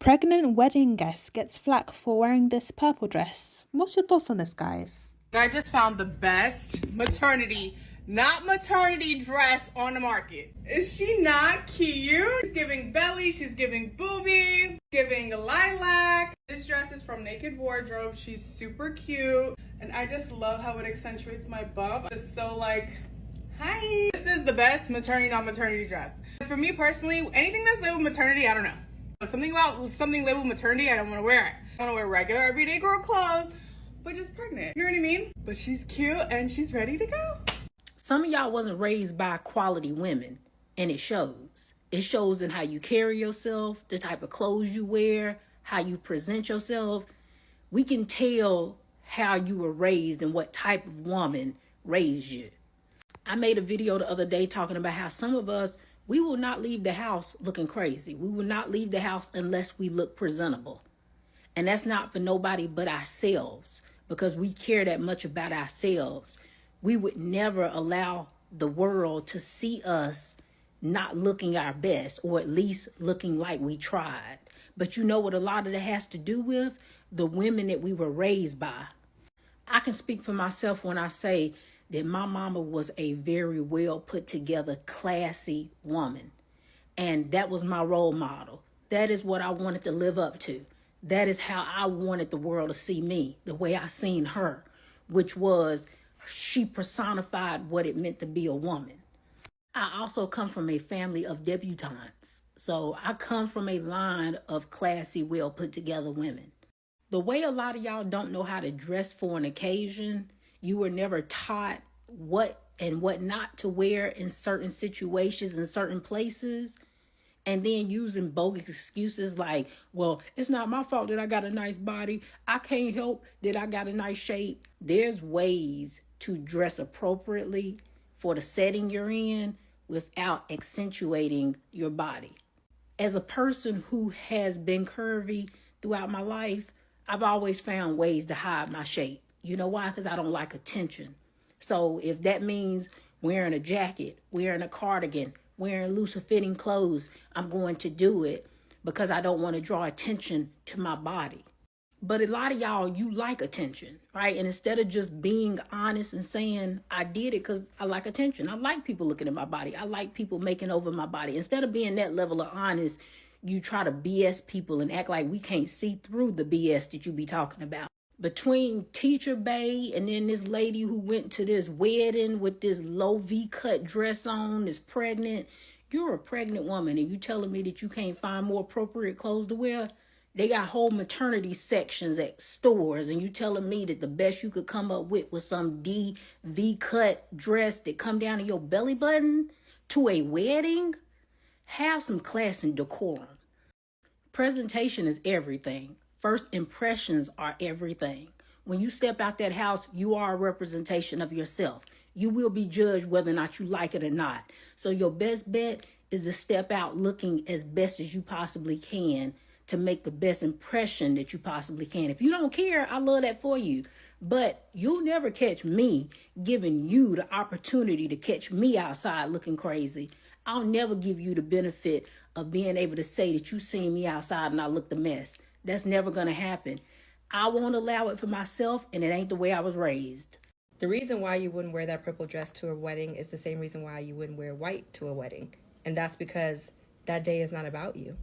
Pregnant wedding guest gets flack for wearing this purple dress. What's your thoughts on this, guys? I just found the best maternity, not maternity dress on the market. Is she not cute? She's giving belly, she's giving boobie, giving lilac. This dress is from Naked Wardrobe. She's super cute. And I just love how it accentuates my bump. It's so like, hi. This is the best maternity, not maternity dress. For me personally, anything that's labeled maternity, I don't know. Something about something labeled maternity, I don't want to wear it. I want to wear regular everyday girl clothes, but just pregnant. You know what I mean? But she's cute and she's ready to go. Some of y'all wasn't raised by quality women, and it shows. It shows in how you carry yourself, the type of clothes you wear, how you present yourself. We can tell how you were raised and what type of woman raised you. I made a video the other day talking about how some of us, we will not leave the house looking crazy. We will not leave the house unless we look presentable. And that's not for nobody but ourselves, because we care that much about ourselves. We would never allow the world to see us not looking our best, or at least looking like we tried. But you know what a lot of that has to do with? The women that we were raised by. I can speak for myself when I say that my mama was a very well put together, classy woman. And that was my role model. That is what I wanted to live up to. That is how I wanted the world to see me, the way I seen her, which was she personified what it meant to be a woman. I also come from a family of debutantes. So I come from a line of classy, well put together women. The way a lot of y'all don't know how to dress for an occasion, you were never taught what and what not to wear in certain situations, in certain places, and then using bogus excuses like, well, it's not my fault that I got a nice body. I can't help that I got a nice shape. There's ways to dress appropriately for the setting you're in without accentuating your body. As a person who has been curvy throughout my life, I've always found ways to hide my shape. You know why? Because I don't like attention. So if that means wearing a jacket, wearing a cardigan, wearing looser fitting clothes, I'm going to do it because I don't want to draw attention to my body. But a lot of y'all, you like attention, right? And instead of just being honest and saying, I did it because I like attention. I like people looking at my body. I like people making over my body. Instead of being that level of honest, you try to BS people and act like we can't see through the BS that you be talking about. Between Teacher Bay and then this lady who went to this wedding with this low V-cut dress on, is pregnant. You're a pregnant woman and you telling me that you can't find more appropriate clothes to wear? They got whole maternity sections at stores, and you telling me that the best you could come up with was some V-cut dress that come down to your belly button to a wedding? Have some class and decorum. Presentation is everything. First impressions are everything. When you step out that house, you are a representation of yourself. You will be judged whether or not you like it or not. So your best bet is to step out looking as best as you possibly can to make the best impression that you possibly can. If you don't care, I love that for you. But you'll never catch me giving you the opportunity to catch me outside looking crazy. I'll never give you the benefit of being able to say that you seen me outside and I looked a mess. That's never going to happen. I won't allow it for myself, and it ain't the way I was raised. The reason why you wouldn't wear that purple dress to a wedding is the same reason why you wouldn't wear white to a wedding. And that's because that day is not about you.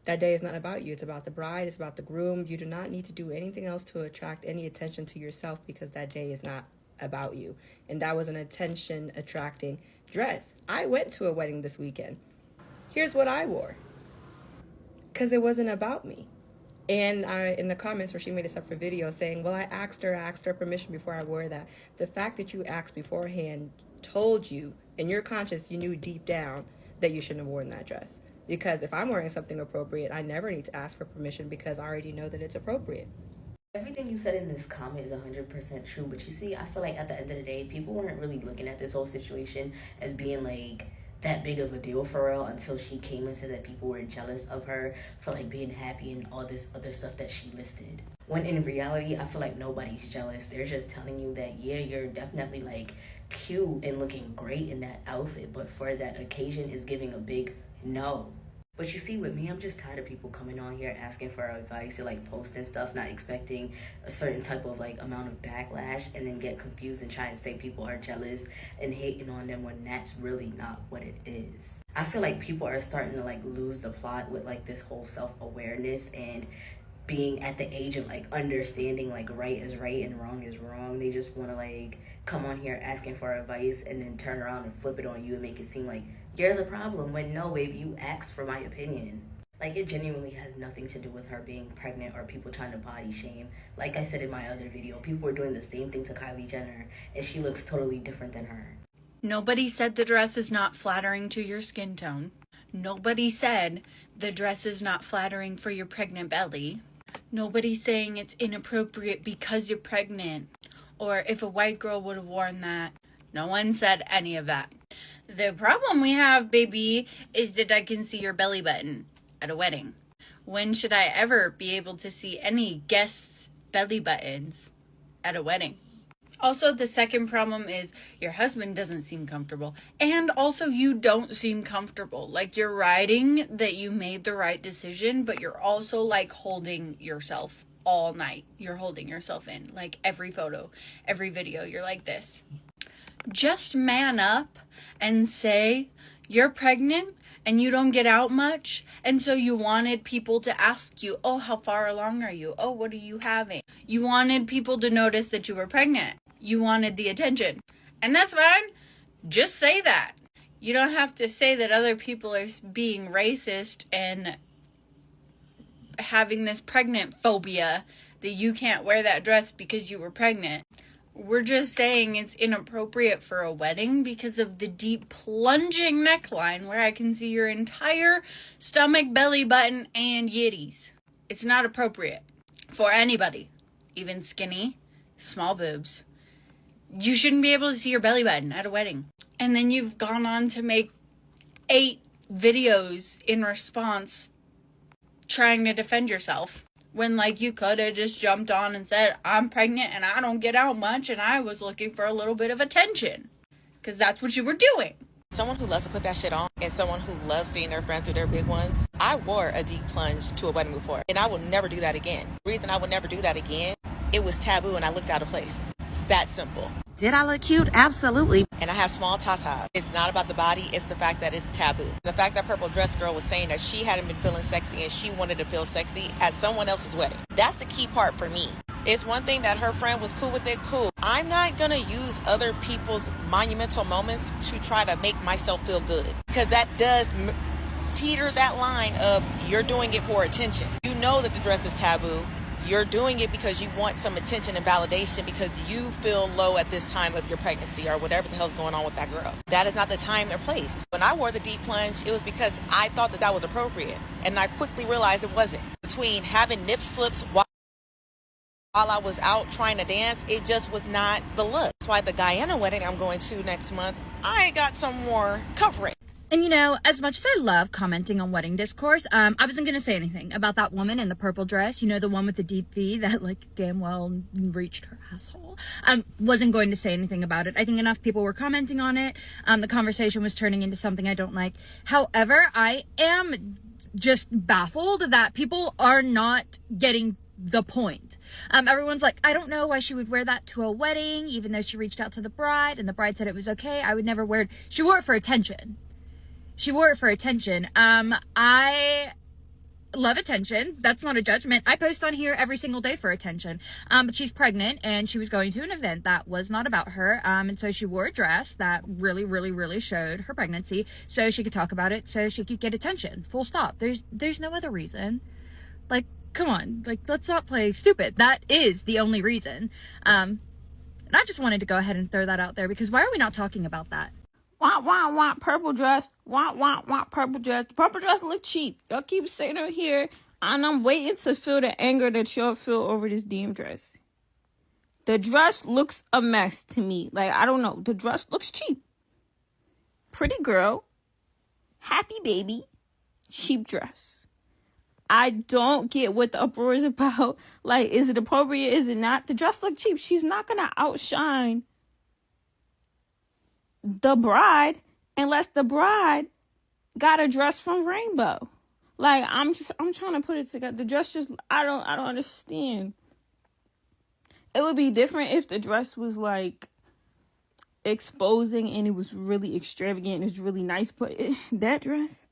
That day is not about you. It's about the bride. It's about the groom. You do not need to do anything else to attract any attention to yourself because that day is not about you. And that was an attention-attracting dress. I went to a wedding this weekend. Here's what I wore. Because it wasn't about me. And in the comments where she made a separate video saying, well, I asked her permission before I wore that. The fact that you asked beforehand told you, in your conscience, you knew deep down that you shouldn't have worn that dress. Because if I'm wearing something appropriate, I never need to ask for permission because I already know that it's appropriate. Everything you said in this comment is 100% true. But you see, I feel like at the end of the day, people weren't really looking at this whole situation as being like that big of a deal for real until she came and said that people were jealous of her for like being happy and all this other stuff that she listed. When in reality, I feel like nobody's jealous. They're just telling you that, yeah, you're definitely like cute and looking great in that outfit, but for that occasion is giving a big no. But you see, with me, I'm just tired of people coming on here asking for advice or like posting stuff, not expecting a certain type of like amount of backlash, and then get confused and try and say people are jealous and hating on them when that's really not what it is. I feel like people are starting to like lose the plot with like this whole self-awareness and being at the age of like understanding like right is right and wrong is wrong. They just want to like come on here asking for advice and then turn around and flip it on you and make it seem like you're the problem, when no, babe, you asked for my opinion. Like, it genuinely has nothing to do with her being pregnant or people trying to body shame. Like I said in my other video, people were doing the same thing to Kylie Jenner, and she looks totally different than her. Nobody said the dress is not flattering to your skin tone. Nobody said the dress is not flattering for your pregnant belly. Nobody's saying it's inappropriate because you're pregnant, or if a white girl would have worn that. No one said any of that. The problem we have, baby, is that I can see your belly button at a wedding. When should I ever be able to see any guests' belly buttons at a wedding? Also, the second problem is your husband doesn't seem comfortable. And also, you don't seem comfortable. Like, you're writing that you made the right decision, but you're also, like, holding yourself all night. You're holding yourself in. Like, every photo, every video, you're like this. Just man up and say you're pregnant and you don't get out much, and so you wanted people to ask you, oh, how far along are you? Oh, what are you having? You wanted people to notice that you were pregnant. You wanted the attention. And that's fine. Just say that. You don't have to say that other people are being racist and having this pregnant phobia that you can't wear that dress because you were pregnant. We're just saying it's inappropriate for a wedding because of the deep plunging neckline where I can see your entire stomach, belly button, and yitties. It's not appropriate for anybody, even skinny, small boobs. You shouldn't be able to see your belly button at a wedding. And then you've gone on to make 8 videos in response trying to defend yourself. When, like, you could have just jumped on and said, I'm pregnant and I don't get out much and I was looking for a little bit of attention. Because that's what you were doing. Someone who loves to put that shit on and someone who loves seeing their friends do their big ones. I wore a deep plunge to a wedding before and I will never do that again. The reason I would never do that again, it was taboo and I looked out of place. It's that simple. Did I look cute? Absolutely. And I have small tatas. It's not about the body, it's the fact that it's taboo. The fact that Purple Dress Girl was saying that she hadn't been feeling sexy and she wanted to feel sexy at someone else's wedding. That's the key part for me. It's one thing that her friend was cool with it, cool. I'm not gonna use other people's monumental moments to try to make myself feel good. Because that does teeter that line of you're doing it for attention. You know that the dress is taboo. You're doing it because you want some attention and validation because you feel low at this time of your pregnancy or whatever the hell's going on with that girl. That is not the time or place. When I wore the deep plunge, it was because I thought that was appropriate. And I quickly realized it wasn't. Between having nip slips while I was out trying to dance, it just was not the look. That's why the Guyana wedding I'm going to next month, I got some more covering. And you know, as much as I love commenting on wedding discourse, I wasn't going to say anything about that woman in the purple dress, you know, the one with the deep V that like damn well reached her asshole. Wasn't going to say anything about it. I think enough people were commenting on it. The conversation was turning into something I don't like. However, I am just baffled that people are not getting the point. Everyone's like, I don't know why she would wear that to a wedding, even though she reached out to the bride and the bride said it was okay. I would never wear it. She wore it for attention. She wore it for attention. I love attention. That's not a judgment. I post on here every single day for attention. But she's pregnant and she was going to an event that was not about her. And so she wore a dress that really, really, really showed her pregnancy so she could talk about it, so she could get attention. Full stop. There's no other reason. Like, come on. Like, let's not play stupid. That is the only reason. And I just wanted to go ahead and throw that out there because why are we not talking about that? Want purple dress. Want purple dress. The purple dress look cheap. Y'all keep saying it here, and I'm waiting to feel the anger that y'all feel over this damn dress. The dress looks a mess to me. Like, I don't know. The dress looks cheap. Pretty girl. Happy baby. Cheap dress. I don't get what the uproar is about. Like, is it appropriate? Is it not? The dress look cheap. She's not gonna outshine the bride unless the bride got a dress from Rainbow. Like, I'm trying to put it together. The dress just, I don't understand. It would be different if the dress was like exposing and it was really extravagant. It's really nice, but that dress.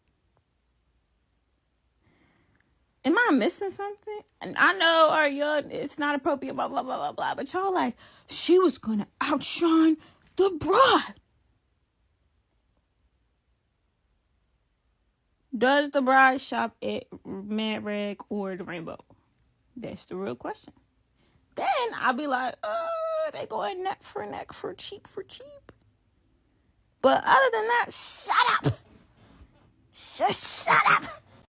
Am I missing something? And I know, or y'all, it's not appropriate, blah blah blah blah blah. But y'all like, she was gonna outshine the bride. Does the bride shop at Mad Rag or the Rainbow? That's the real question. Then I'll be like, they going neck for cheap. But other than that, shut up. Just shut up.